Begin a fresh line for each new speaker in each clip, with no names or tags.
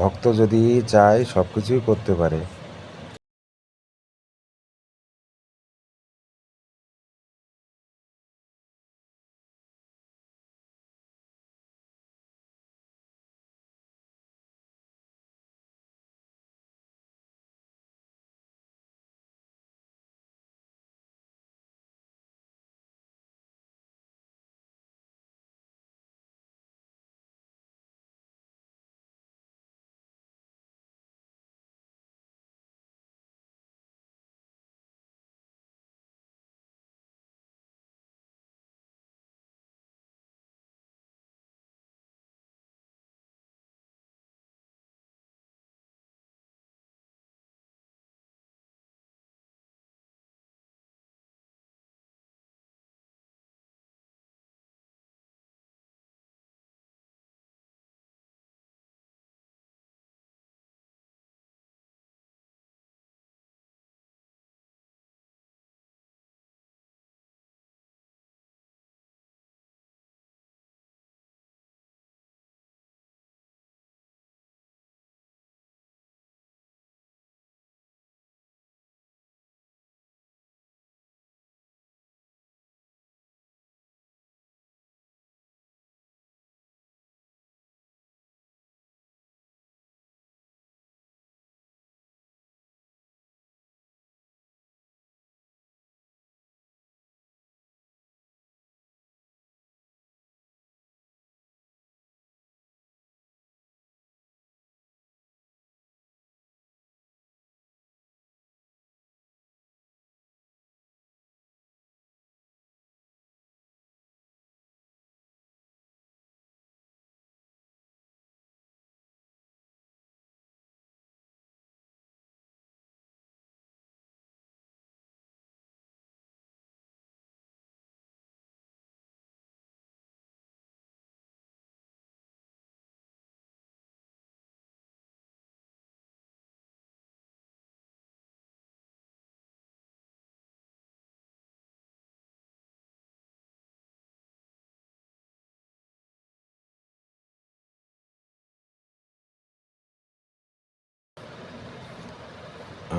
ভক্ত যদি চায় সব কিছুই করতে পারে।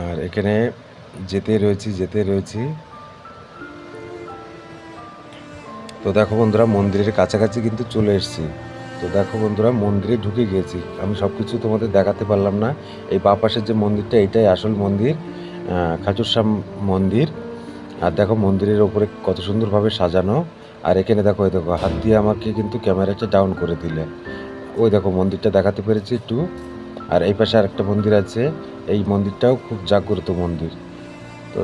আর এখানে যেতে রয়েছি। তো দেখো বন্ধুরা, মন্দিরের কাছাকাছি কিন্তু চলে এসেছি। তো দেখো বন্ধুরা, মন্দিরে ঢুকে গিয়েছি। আমি সব কিছু তোমাদের দেখাতে পারলাম না। এই বাঁ পাশের যে মন্দিরটা, এটাই আসল মন্দির, খাচুরশ্যাম মন্দির। আর দেখো মন্দিরের ওপরে কত সুন্দরভাবে সাজানো। আর এখানে দেখো, এই দেখো হাত দিয়ে আমাকে কিন্তু ক্যামেরাটা ডাউন করে দিলে। ওই দেখো মন্দিরটা দেখাতে পেরেছি একটু। আর এই পাশে আরেকটা মন্দির আছে। এই মন্দিরটাও খুব জাগ্রত মন্দির। তো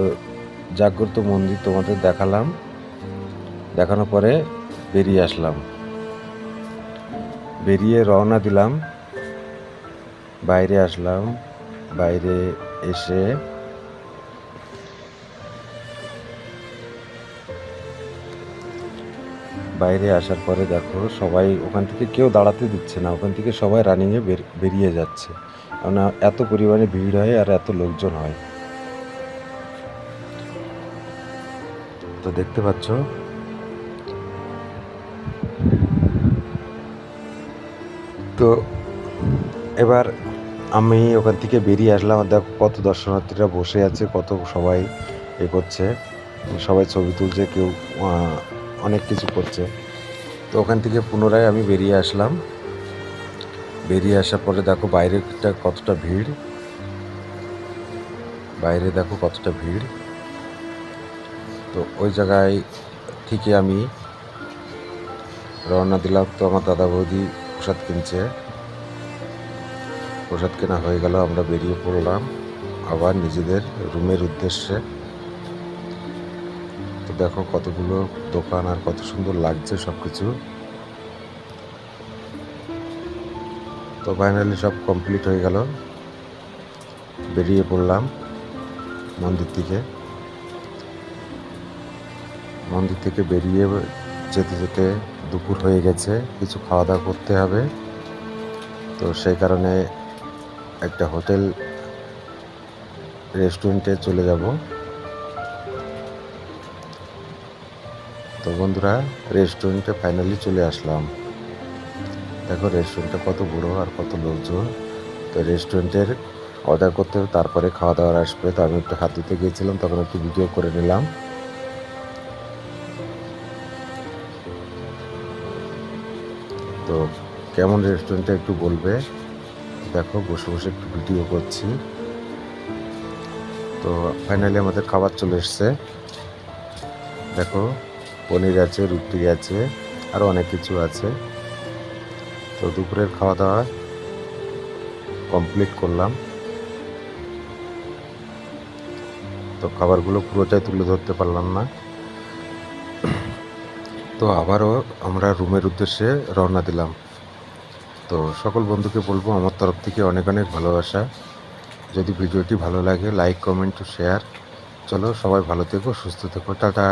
জাগ্রত মন্দির তোমাদের দেখালাম। দেখানোর পরে বেরিয়ে আসলাম। বেরিয়ে রওনা দিলাম। বাইরে আসলাম। বাইরে এসে বাইরে আসার পরে দেখো সবাই ওখান থেকে কেউ দাঁড়াতে দিচ্ছে না। ওখান থেকে সবাই রানিংয়ে বেরিয়ে যাচ্ছে, কারণ এত পরিমাণে ভিড় হয় আর এত লোকজন হয়। তো দেখতে পাচ্ছ, তো এবার আমি ওখান থেকে বেরিয়ে আসলাম। আর দেখো কত দর্শনার্থীরা বসে আছে, কত সবাই করছে, সবাই ছবি তুলছে, কেউ অনেক কিছু করছে। তো ওখান থেকে পুনরায় আমি বেরিয়ে আসলাম। বেরিয়ে আসার পরে দেখো বাইরেটা কতটা ভিড়। বাইরে দেখো কতটা ভিড়। তো ওই জায়গায় থেকে আমি রওনা দিলাম। তো আমার দাদা বৌদি প্রসাদ কিনছে। প্রসাদ কেনা হয়ে গেল, আমরা বেরিয়ে পড়লাম আবার নিজেদের রুমের উদ্দেশ্যে। তো দেখো কতগুলো দোকান আর কত সুন্দর লাগছে সব কিছু। তো ফাইনালি সব কমপ্লিট হয়ে গেল, বেরিয়ে পড়লাম মন্দির থেকে। মন্দির থেকে বেরিয়ে যেতে যেতে দুপুর হয়ে গেছে, কিছু খাওয়া দাওয়া করতে হবে। তো সেই কারণে একটা হোটেল রেস্টুরেন্টে চলে যাব। তো বন্ধুরা, রেস্টুরেন্টে ফাইনালি চলে আসলাম। দেখো রেস্টুরেন্টটা কত বড় আর কত লোকজন। তো রেস্টুরেন্টের অর্ডার করতে হবে, তারপরে খাওয়া দাওয়ার আসবে। তো আমি একটু হাত ধুতে গিয়েছিলাম, তখন একটু ভিডিও করে নিলাম। তো কেমন রেস্টুরেন্টটা একটু বলবে। দেখো বসে বসে একটু ভিডিও করছি। তো ফাইনালি আমাদের খাবার চলে এসছে। দেখো পনির আছে, রুটি আছে, আরও অনেক কিছু আছে। তো দুপুরের খাওয়া দাওয়া কমপ্লিট করলাম। তো খাবারগুলো পুরোটাই তুলে ধরতে পারলাম না। তো আবারও আমরা রুমের উদ্দেশ্যে রওনা দিলাম। তো সকল বন্ধুকে বলবো আমার তরফ থেকে অনেক অনেক ভালোবাসা। যদি ভিডিওটি ভালো লাগে লাইক, কমেন্ট ও শেয়ার। চলো সবাই ভালো থেকো, সুস্থ থেকো, টাটা।